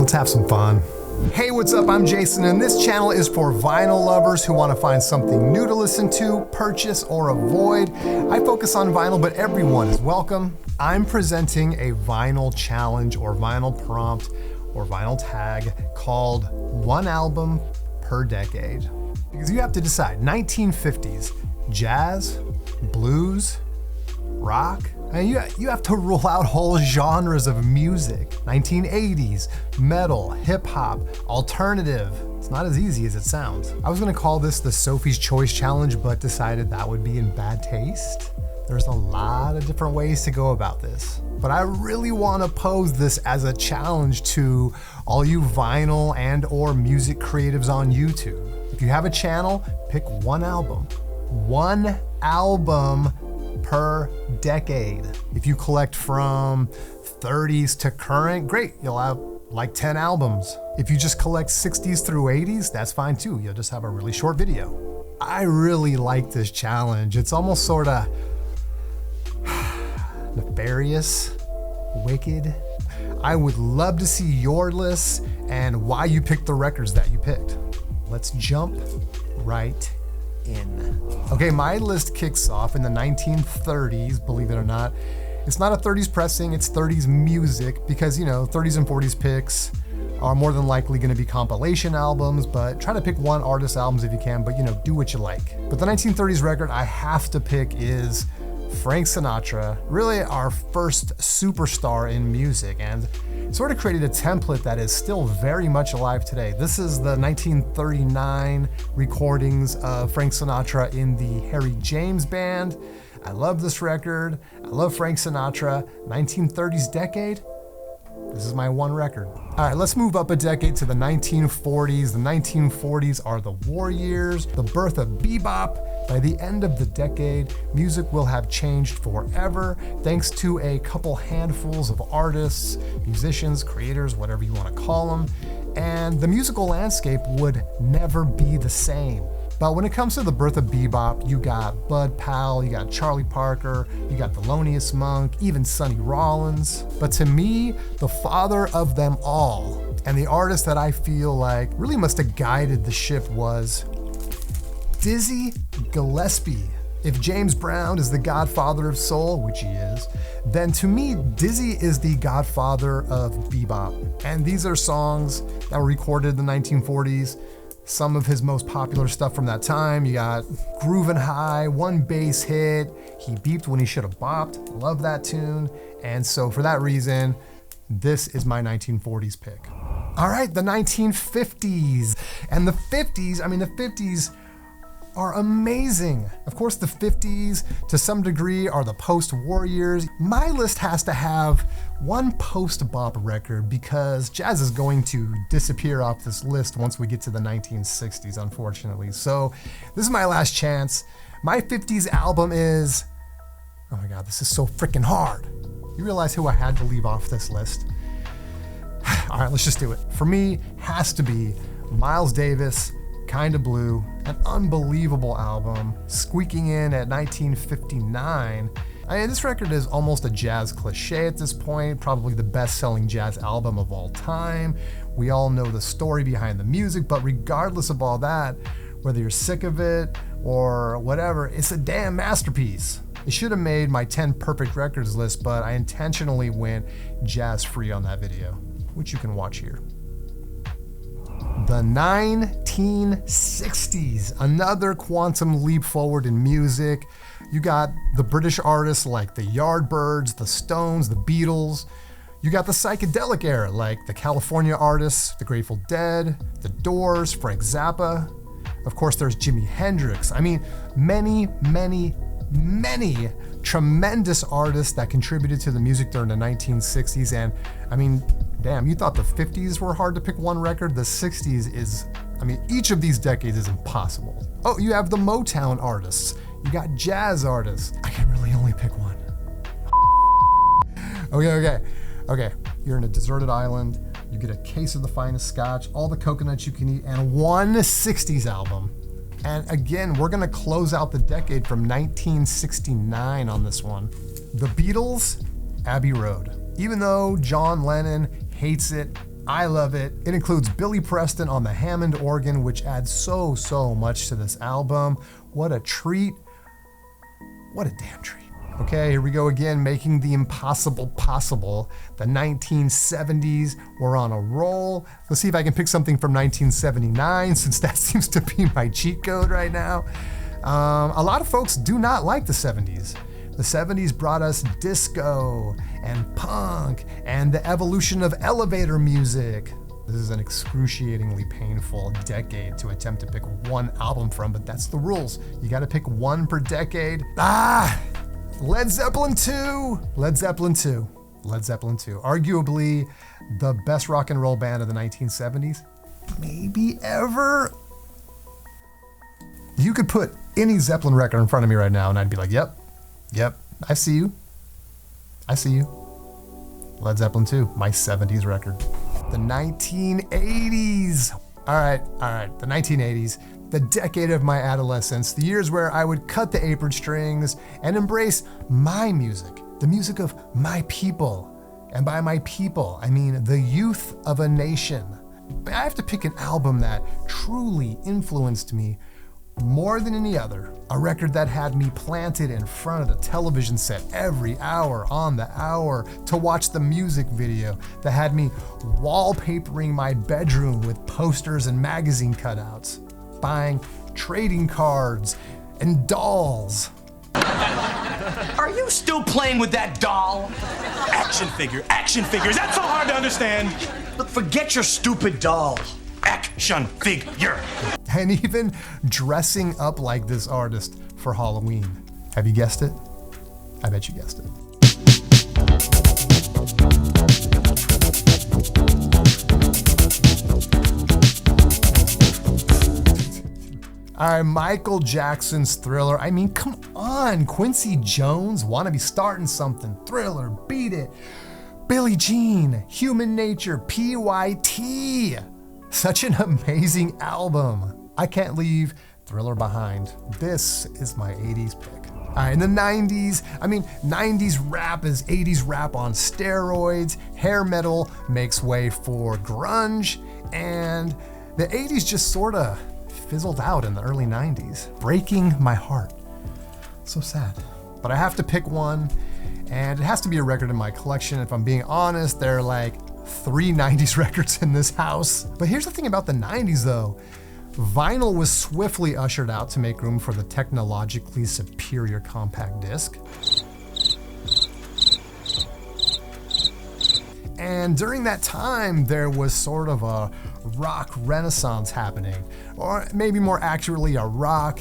Let's have some fun. Hey, what's up? I'm Jason, and this channel is for vinyl lovers who want to find something new to listen to, purchase, or avoid. I focus on vinyl, but everyone is welcome. I'm presenting a vinyl challenge or vinyl prompt or vinyl tag called One Album Per Decade. Because you have to decide, 1950s, jazz, blues, rock, and you have to rule out whole genres of music. 1980s, metal, hip hop, alternative. It's not as easy as it sounds. I was gonna call this the Sophie's Choice Challenge, but decided that would be in bad taste. There's a lot of different ways to go about this, but I really wanna pose this as a challenge to all you vinyl and or music creatives on YouTube. If you have a channel, pick one album per decade. If you collect from 30s to current, great, you'll have like 10 albums. If you just collect 60s through 80s, that's fine too. You'll just have a really short video. I really like this challenge. It's almost sort of nefarious, wicked. I would love to see your lists and why you picked the records that you picked. Let's jump right in. Okay, my list kicks off in the 1930s, believe it or not. It's not a 30s pressing, it's 30s music because, 30s and 40s picks are more than likely gonna be compilation albums, but try to pick one artist albums if you can, but do what you like. But the 1930s record I have to pick is Frank Sinatra, really our first superstar in music, and sort of created a template that is still very much alive today. This is the 1939 recordings of Frank Sinatra in the Harry James Band. I love this record. I love Frank Sinatra. 1930s decade. This is my one record. All right, let's move up a decade to the 1940s. The 1940s are the war years, the birth of bebop. By the end of the decade, music will have changed forever thanks to a couple handfuls of artists, musicians, creators, whatever you want to call them, and the musical landscape would never be the same. But when it comes to the birth of bebop, you got Bud Powell, you got Charlie Parker, you got Thelonious Monk, even Sonny Rollins. But to me, the father of them all, and the artist that I feel like really must have guided the ship was Dizzy Gillespie. If James Brown is the godfather of soul, which he is, then to me, Dizzy is the godfather of bebop. And these are songs that were recorded in the 1940s. Some of his most popular stuff from that time, you got Groovin' High, one bass hit, He Beeped When He Should Have Bopped, love that tune. And so for that reason, this is my 1940s pick. All right, the 1950s. And the 50s are amazing. Of course, the 50s to some degree are the post-war years. My list has to have one post-bop record because jazz is going to disappear off this list once we get to the 1960s, unfortunately. So this is my last chance. My 50s album is, oh my God, this is so freaking hard. You realize who I had to leave off this list? All right, let's just do it. For me, has to be Miles Davis, Kinda Blue, an unbelievable album, squeaking in at 1959. I mean, this record is almost a jazz cliche at this point, probably the best-selling jazz album of all time. We all know the story behind the music, but regardless of all that, whether you're sick of it or whatever, it's a damn masterpiece. It should have made my 10 perfect records list, but I intentionally went jazz-free on that video, which you can watch here. The 1960s, another quantum leap forward in music. You got the British artists like the Yardbirds, the Stones, the Beatles. You got the psychedelic era like the California artists, the Grateful Dead, the Doors, Frank Zappa. Of course, there's Jimi Hendrix. I mean, many tremendous artists that contributed to the music during the 1960s. And I mean, damn, you thought the 50s were hard to pick one record? The 60s is, each of these decades is impossible. Oh, you have the Motown artists. You got jazz artists. I can really only pick one. Okay. You're in a deserted island. You get a case of the finest scotch, all the coconuts you can eat, and one 60s album. And again, we're gonna close out the decade from 1969 on this one. The Beatles, Abbey Road. Even though John Lennon hates it, I love it. It includes Billy Preston on the Hammond organ, which adds so much to this album. What a treat. What a damn treat. Okay, here we go again, making the impossible possible. The 1970s, we're on a roll. Let's see if I can pick something from 1979, since that seems to be my cheat code right now. A lot of folks do not like the 70s. The 70s brought us disco and punk and the evolution of elevator music. This is an excruciatingly painful decade to attempt to pick one album from, but that's the rules. You gotta pick one per decade. Led Zeppelin 2. Led Zeppelin 2. Led Zeppelin 2. Arguably the best rock and roll band of the 1970s. Maybe ever. You could put any Zeppelin record in front of me right now and I'd be like, yep, I see you. I see you. Led Zeppelin 2, my 70s record. The 1980s. All right, the 1980s. The decade of my adolescence, the years where I would cut the apron strings and embrace my music, the music of my people. And by my people, I mean the youth of a nation. I have to pick an album that truly influenced me more than any other. A record that had me planted in front of the television set every hour on the hour to watch the music video, that had me wallpapering my bedroom with posters and magazine cutouts, buying trading cards and dolls. Are you still playing with that doll? Action figures, that's so hard to understand. Look, forget your stupid doll. Action figure. And even dressing up like this artist for Halloween. Have you guessed it? I bet you guessed it. All right, Michael Jackson's Thriller. I mean, come on, Quincy Jones, wanna be starting something. Thriller, Beat It. Billie Jean, Human Nature, PYT. Such an amazing album. I can't leave Thriller behind. This is my 80s pick. All right, in the 90s, 90s rap is 80s rap on steroids. Hair metal makes way for grunge, and the 80s just sorta fizzled out in the early 90s, breaking my heart. So sad. But I have to pick one, and it has to be a record in my collection. If I'm being honest, there are like 3 90s records in this house. But here's the thing about the 90s though. Vinyl was swiftly ushered out to make room for the technologically superior compact disc. And during that time, there was sort of a rock renaissance happening, or maybe more accurately, a rock,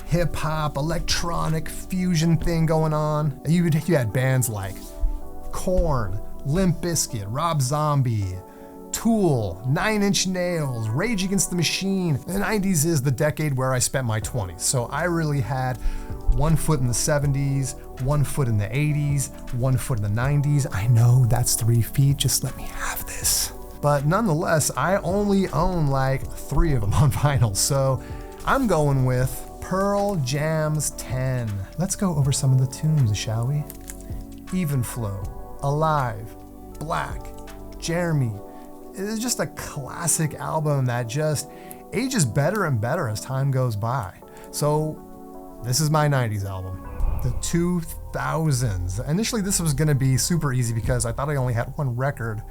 hip hop, electronic fusion thing going on. You had bands like Korn, Limp Bizkit, Rob Zombie, Tool, 9 Inch Nails, Rage Against the Machine. The 90s is the decade where I spent my 20s, so I really had one foot in the 70s, one foot in the 80s, one foot in the 90s. I know that's 3 feet, just let me have this. But nonetheless, I only own like 3 of them on vinyl, so I'm going with Pearl Jam's 10. Let's go over some of the tunes, shall we? Even Flow, Alive, Black, Jeremy. It's just a classic album that just ages better and better as time goes by. So this is my 90s album. The 2000s. Initially this was gonna be super easy because I thought I only had one record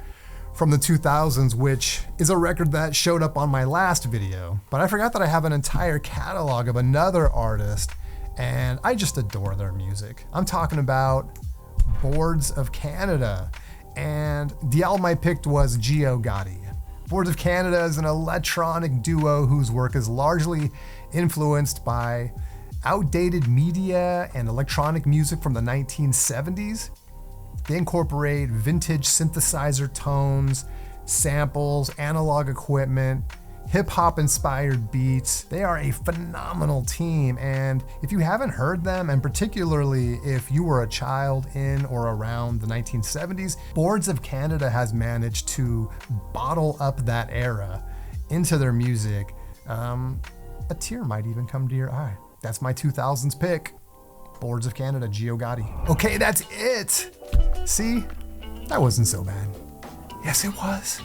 from the 2000s, which is a record that showed up on my last video. But I forgot that I have an entire catalog of another artist, and I just adore their music. I'm talking about Boards of Canada. And the album I picked was Gio Gotti. Boards of Canada is an electronic duo whose work is largely influenced by outdated media and electronic music from the 1970s. They incorporate vintage synthesizer tones, samples, analog equipment, hip-hop inspired beats. They are a phenomenal team, and if you haven't heard them, and particularly if you were a child in or around the 1970s, Boards of Canada has managed to bottle up that era into their music. A tear might even come to your eye. That's my 2000s pick. Boards of Canada, Gio Gotti. Okay, that's it. See, that wasn't so bad. Yes, it was.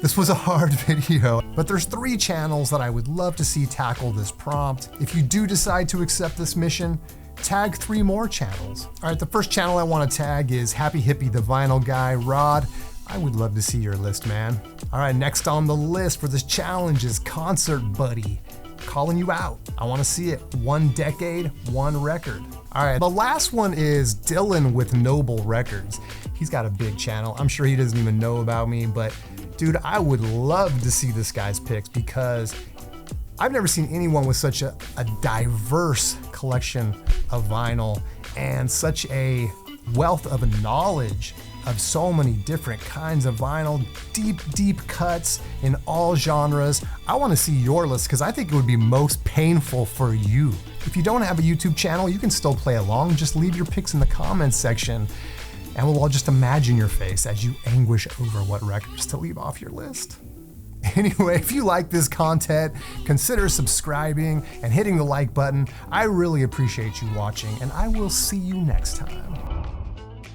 This was a hard video, but there's 3 channels that I would love to see tackle this prompt. If you do decide to accept this mission, tag 3 more channels. All right, the first channel I want to tag is Happy Hippie the Vinyl Guy. Rod, I would love to see your list, man. All right, next on the list for this challenge is Concert Buddy. Calling you out. I want to see it. 1 decade, 1 record. All right, the last one is Dylan with Noble Records. He's got a big channel. I'm sure he doesn't even know about me, but dude, I would love to see this guy's picks because I've never seen anyone with such a diverse collection of vinyl and such a wealth of knowledge of so many different kinds of vinyl, deep cuts in all genres. I want to see your list because I think it would be most painful for you. If you don't have a YouTube channel, you can still play along. Just leave your picks in the comments section and we'll all just imagine your face as you anguish over what records to leave off your list. Anyway, if you like this content, consider subscribing and hitting the like button. I really appreciate you watching and I will see you next time.